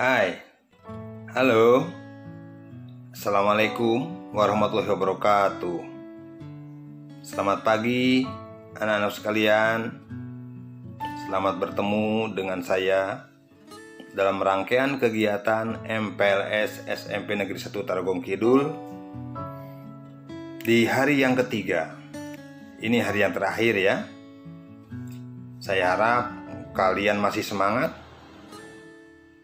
Hai, halo, Assalamualaikum warahmatullahi wabarakatuh. Selamat pagi anak-anak sekalian. Selamat bertemu dengan saya dalam rangkaian kegiatan MPLS SMP Negeri 1 Tarogong Kidul di hari yang ketiga. Ini hari yang terakhir ya. Saya harap kalian masih semangat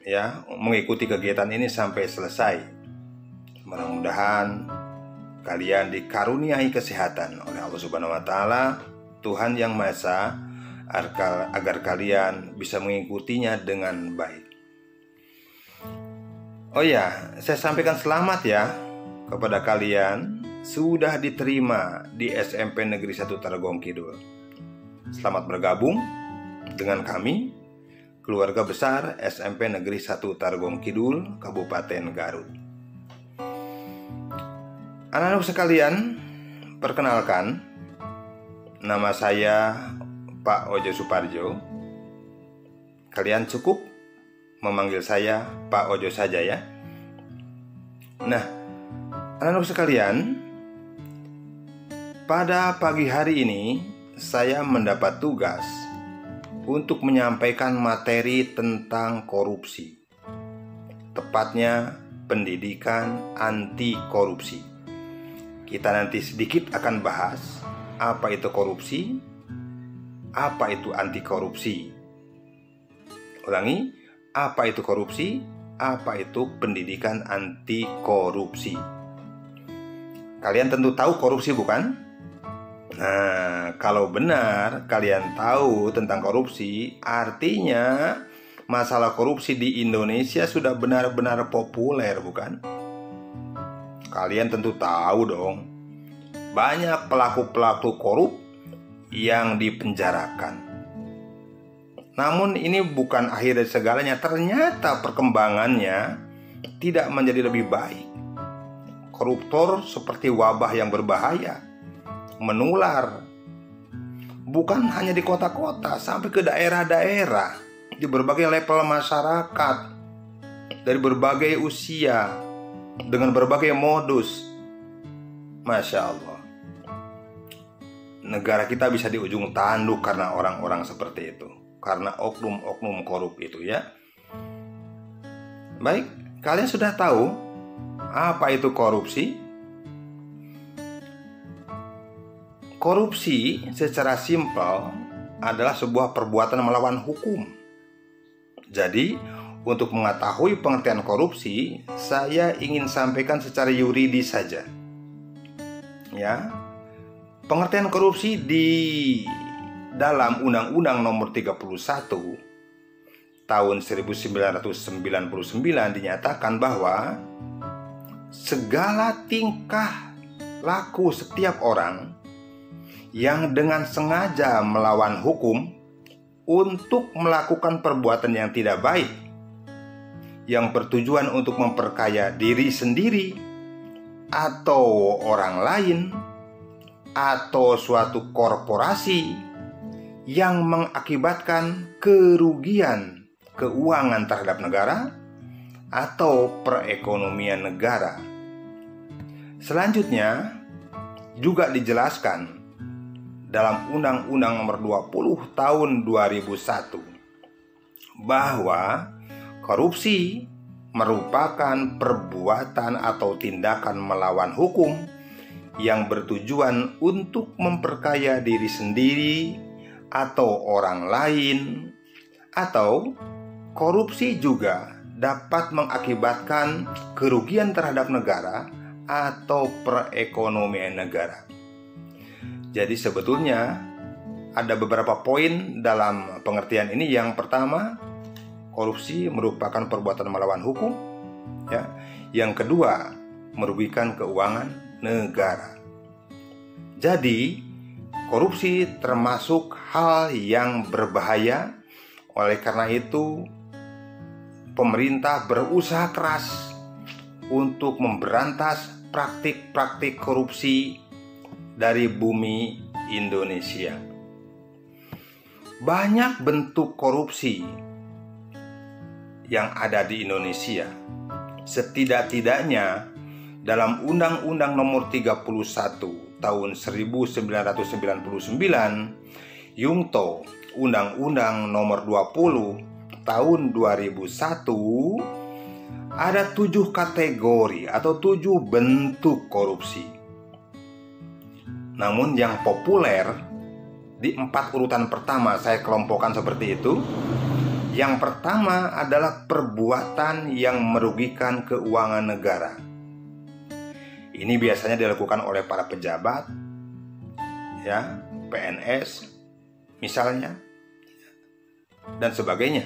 ya mengikuti kegiatan ini sampai selesai. Mudah-mudahan kalian dikaruniai kesehatan oleh Allah Subhanahu wa taala, Tuhan yang Maha Esa, agar kalian bisa mengikutinya dengan baik. Oh ya, saya sampaikan selamat ya kepada kalian sudah diterima di SMP Negeri 1 Tarogong Kidul. Selamat bergabung dengan kami, keluarga besar SMP Negeri 1 Tarogong Kidul, Kabupaten Garut. Anak-anak sekalian, perkenalkan, nama saya Pak Ojo Suparjo. Kalian cukup memanggil saya Pak Ojo saja ya. Nah, anak-anak sekalian, pada pagi hari ini saya mendapat tugas untuk menyampaikan materi tentang korupsi, tepatnya pendidikan anti korupsi. Kita nanti sedikit akan bahas apa itu korupsi, apa itu anti korupsi. Ulangi, apa itu korupsi, apa itu pendidikan anti korupsi. Kalian tentu tahu korupsi bukan? Nah, kalau benar kalian tahu tentang korupsi, artinya masalah korupsi di Indonesia sudah benar-benar populer, bukan? Kalian tentu tahu dong, banyak pelaku-pelaku korup yang dipenjarakan. Namun ini bukan akhir dari segalanya. Ternyata perkembangannya tidak menjadi lebih baik. Koruptor seperti wabah yang berbahaya, menular bukan hanya di kota-kota, sampai ke daerah-daerah, di berbagai level masyarakat, dari berbagai usia, dengan berbagai modus. Masya Allah, negara kita bisa di ujung tanduk karena orang-orang seperti itu, karena oknum-oknum korup itu ya. Baik, kalian sudah tahu apa itu korupsi? Korupsi secara simpel adalah sebuah perbuatan melawan hukum. Jadi, untuk mengetahui pengertian korupsi, saya ingin sampaikan secara yuridis saja. Ya. Pengertian korupsi di dalam Undang-Undang Nomor 31 tahun 1999 dinyatakan bahwa segala tingkah laku setiap orang yang dengan sengaja melawan hukum untuk melakukan perbuatan yang tidak baik, yang bertujuan untuk memperkaya diri sendiri atau orang lain, atau suatu korporasi yang mengakibatkan kerugian keuangan terhadap negara atau perekonomian negara. Selanjutnya juga dijelaskan dalam Undang-Undang Nomor 20 Tahun 2001 bahwa korupsi merupakan perbuatan atau tindakan melawan hukum yang bertujuan untuk memperkaya diri sendiri atau orang lain, atau korupsi juga dapat mengakibatkan kerugian terhadap negara atau perekonomian negara. Jadi sebetulnya ada beberapa poin dalam pengertian ini. Yang pertama, korupsi merupakan perbuatan melawan hukum ya. Yang kedua, merugikan keuangan negara. Jadi, korupsi termasuk hal yang berbahaya. Oleh karena itu, pemerintah berusaha keras untuk memberantas praktik-praktik korupsi dari bumi Indonesia. Banyak bentuk korupsi yang ada di Indonesia. Setidak-tidaknya dalam Undang-Undang Nomor 31 tahun 1999, Yungto Undang-Undang Nomor 20 tahun 2001, ada 7 kategori atau 7 bentuk korupsi. Namun yang populer di 4 urutan pertama saya kelompokkan seperti itu. Yang pertama adalah perbuatan yang merugikan keuangan negara. Ini biasanya dilakukan oleh para pejabat, ya, PNS misalnya, dan sebagainya.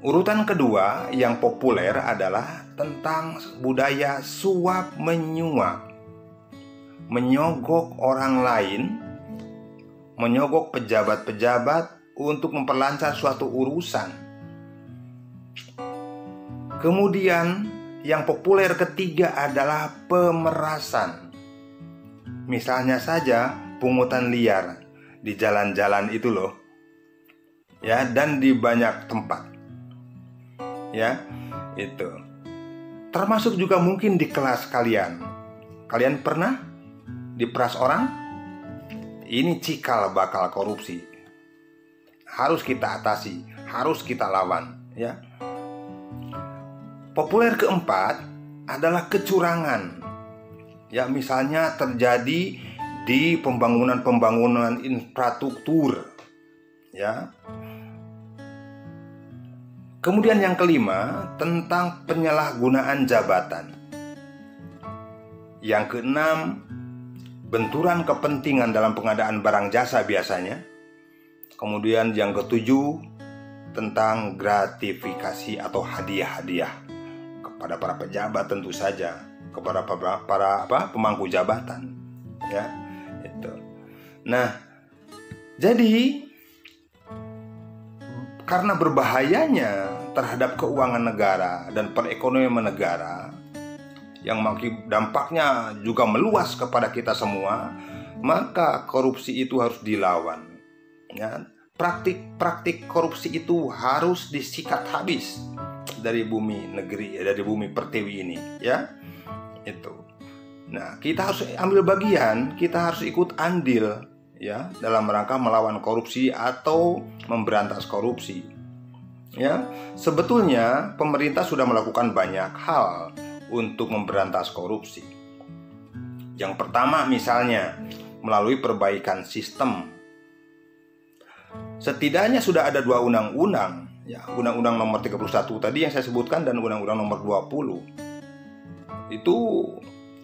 Urutan kedua yang populer adalah tentang budaya suap menyuap, menyogok orang lain, menyogok pejabat-pejabat untuk memperlancar suatu urusan. Kemudian yang populer ketiga adalah pemerasan. Misalnya saja pungutan liar di jalan-jalan itu loh, ya, dan di banyak tempat, ya, itu. Termasuk juga mungkin di kelas kalian. Kalian pernah diperas orang? Ini cikal bakal korupsi. Harus kita atasi, harus kita lawan, ya. Populer keempat adalah kecurangan. Ya, misalnya terjadi di pembangunan infrastruktur, ya. Kemudian yang kelima tentang penyalahgunaan jabatan. Yang keenam, benturan kepentingan dalam pengadaan barang jasa biasanya. Kemudian yang ketujuh tentang gratifikasi atau hadiah-hadiah kepada para pejabat, tentu saja kepada para pemangku jabatan, ya, itu. Nah, jadi karena berbahayanya terhadap keuangan negara dan perekonomian negara, yang dampaknya juga meluas kepada kita semua, maka korupsi itu harus dilawan. Ya, praktik korupsi itu harus disikat habis dari bumi negeri, dari bumi pertiwi ini, ya, itu. Nah, kita harus ambil bagian, kita harus ikut andil, ya, dalam rangka melawan korupsi atau memberantas korupsi. Ya, sebetulnya pemerintah sudah melakukan banyak hal untuk memberantas korupsi. Yang pertama misalnya melalui perbaikan sistem. Setidaknya sudah ada 2 undang-undang, ya, Undang-Undang Nomor 31 tadi yang saya sebutkan dan Undang-Undang Nomor 20. Itu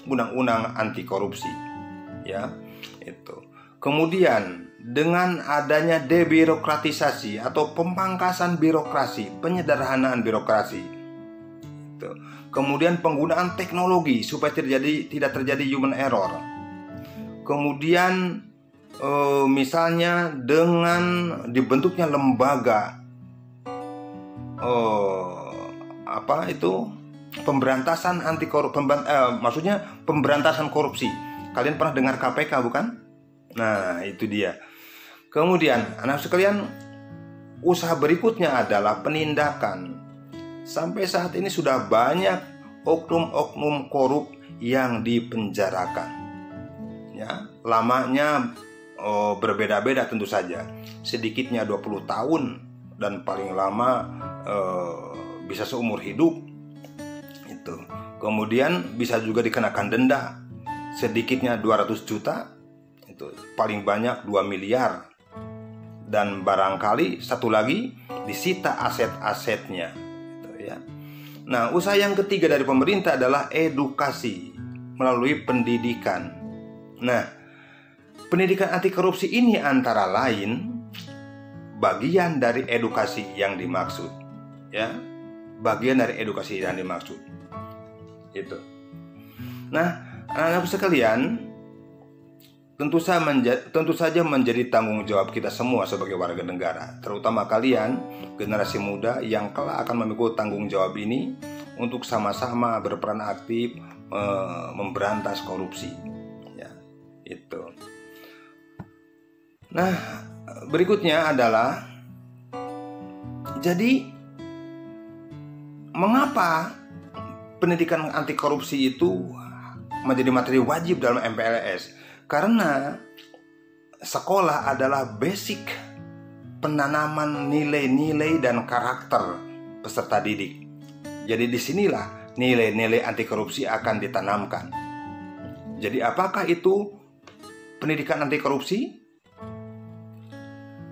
undang-undang anti korupsi, ya, itu. Kemudian dengan adanya debirokratisasi atau pemangkasan birokrasi, penyederhanaan birokrasi, itu. Kemudian penggunaan teknologi supaya tidak terjadi human error. Kemudian misalnya dengan dibentuknya lembaga pemberantasan maksudnya pemberantasan korupsi. Kalian pernah dengar KPK bukan? Nah, itu dia. Kemudian anak sekalian, usaha berikutnya adalah penindakan. Sampai saat ini sudah banyak oknum-oknum korup yang dipenjarakan, ya. Lamanya berbeda-beda tentu saja. Sedikitnya 20 tahun dan paling lama bisa seumur hidup. Itu. Kemudian bisa juga dikenakan denda. Sedikitnya 200 juta, itu paling banyak 2 miliar. Dan barangkali satu lagi disita aset-asetnya, gitu, ya. Nah, usaha yang ketiga dari pemerintah adalah edukasi melalui pendidikan. Nah, pendidikan anti korupsi ini antara lain bagian dari edukasi yang dimaksud, ya, bagian dari edukasi yang dimaksud itu. Nah, anak-anak sekalian, tentu saja menjadi tanggung jawab kita semua sebagai warga negara, terutama kalian generasi muda yang kelak akan memikul tanggung jawab ini untuk sama-sama berperan aktif memberantas korupsi, ya, itu. Nah, berikutnya adalah, jadi mengapa pendidikan anti korupsi itu menjadi materi wajib dalam MPLS? Karena sekolah adalah basic penanaman nilai-nilai dan karakter peserta didik. Jadi disinilah nilai-nilai anti korupsi akan ditanamkan. Jadi apakah itu pendidikan anti korupsi?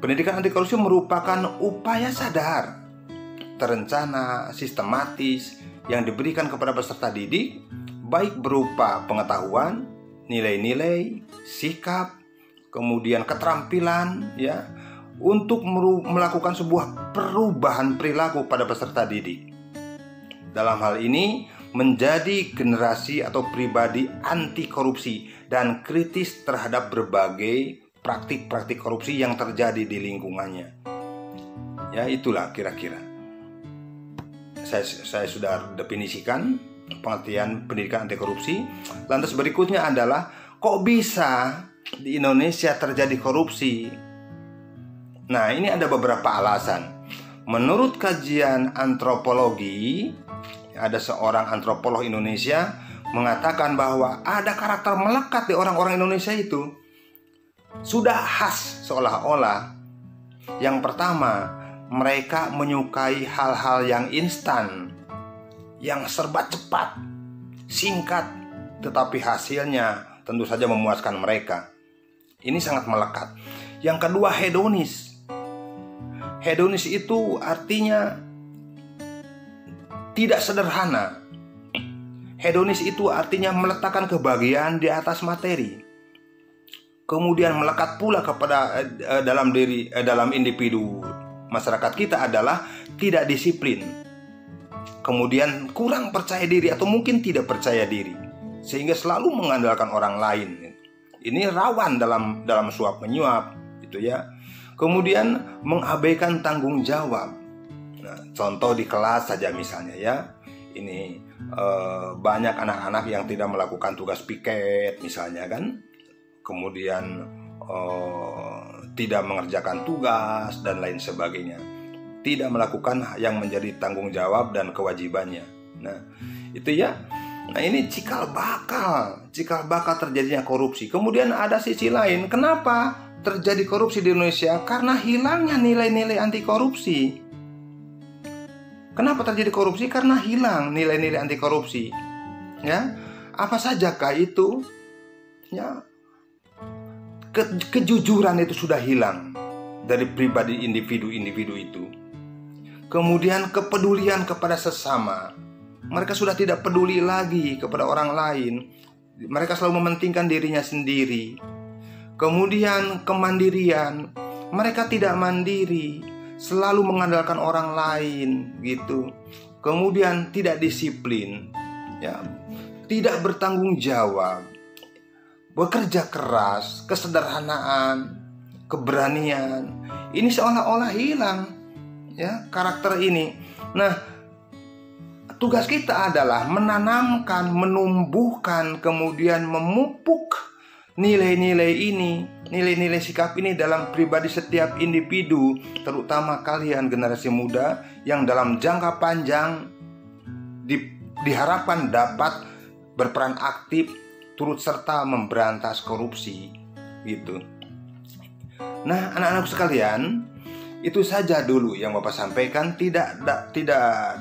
Pendidikan anti korupsi merupakan upaya sadar, terencana, sistematis yang diberikan kepada peserta didik, baik berupa pengetahuan, nilai-nilai, sikap, kemudian keterampilan, ya, untuk melakukan sebuah perubahan perilaku pada peserta didik. Dalam hal ini menjadi generasi atau pribadi anti korupsi dan kritis terhadap berbagai praktik-praktik korupsi yang terjadi di lingkungannya. Ya, itulah kira-kira. Saya sudah definisikan pengertian pendidikan anti korupsi. Lantas berikutnya adalah, kok bisa di Indonesia terjadi korupsi? Nah, ini ada beberapa alasan. Menurut kajian antropologi, ada seorang antropolog Indonesia mengatakan bahwa ada karakter melekat di orang-orang Indonesia itu. Sudah khas seolah-olah. Yang pertama, mereka menyukai hal-hal yang instan, yang serba cepat, singkat, tetapi hasilnya tentu saja memuaskan mereka. Ini sangat melekat. Yang kedua, hedonis. Hedonis itu artinya tidak sederhana. Hedonis itu artinya meletakkan kebahagiaan di atas materi. Kemudian melekat pula kepada dalam individu masyarakat kita adalah tidak disiplin. Kemudian kurang percaya diri atau mungkin tidak percaya diri, sehingga selalu mengandalkan orang lain. Ini rawan dalam suap menyuap, gitu ya. Kemudian mengabaikan tanggung jawab. Nah, contoh di kelas saja misalnya, ya. Ini banyak anak-anak yang tidak melakukan tugas piket misalnya, kan. Kemudian tidak mengerjakan tugas dan lain sebagainya, tidak melakukan yang menjadi tanggung jawab dan kewajibannya. Nah, itu ya. Nah, ini cikal bakal terjadinya korupsi. Kemudian ada sisi lain, kenapa terjadi korupsi di Indonesia? Karena hilangnya nilai-nilai anti korupsi. Kenapa terjadi korupsi? Karena hilang nilai-nilai anti korupsi. Ya, apa sajakah itu? Ya, kejujuran itu sudah hilang dari pribadi individu-individu itu. Kemudian kepedulian kepada sesama. Mereka sudah tidak peduli lagi kepada orang lain. Mereka selalu mementingkan dirinya sendiri. Kemudian kemandirian. Mereka tidak mandiri, selalu mengandalkan orang lain, gitu. Kemudian tidak disiplin, ya, tidak bertanggung jawab, bekerja keras, kesederhanaan, keberanian. Ini seolah-olah hilang, ya, karakter ini. Nah, tugas kita adalah menanamkan, menumbuhkan, kemudian memupuk nilai-nilai ini, nilai-nilai sikap ini dalam pribadi setiap individu, terutama kalian generasi muda yang dalam jangka panjang diharapkan dapat berperan aktif turut serta memberantas korupsi, gitu. Nah, anak-anak sekalian, itu saja dulu yang Bapak sampaikan. Tidak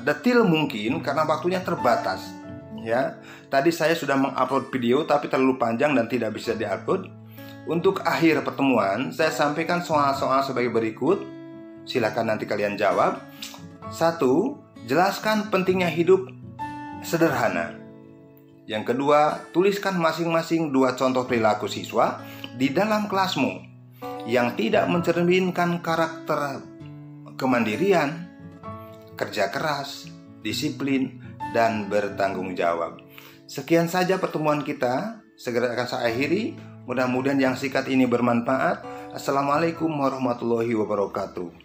detail mungkin karena waktunya terbatas, ya. Tadi saya sudah mengupload video tapi terlalu panjang dan tidak bisa diupload. Untuk akhir pertemuan, saya sampaikan soal-soal sebagai berikut. Silakan nanti kalian jawab. 1. Jelaskan pentingnya hidup sederhana. Yang kedua, tuliskan masing-masing 2 contoh perilaku siswa di dalam kelasmu yang tidak mencerminkan karakter kemandirian, kerja keras, disiplin, dan bertanggung jawab. Sekian saja pertemuan kita. Segera akan saya akhiri. Mudah-mudahan yang singkat ini bermanfaat. Assalamualaikum warahmatullahi wabarakatuh.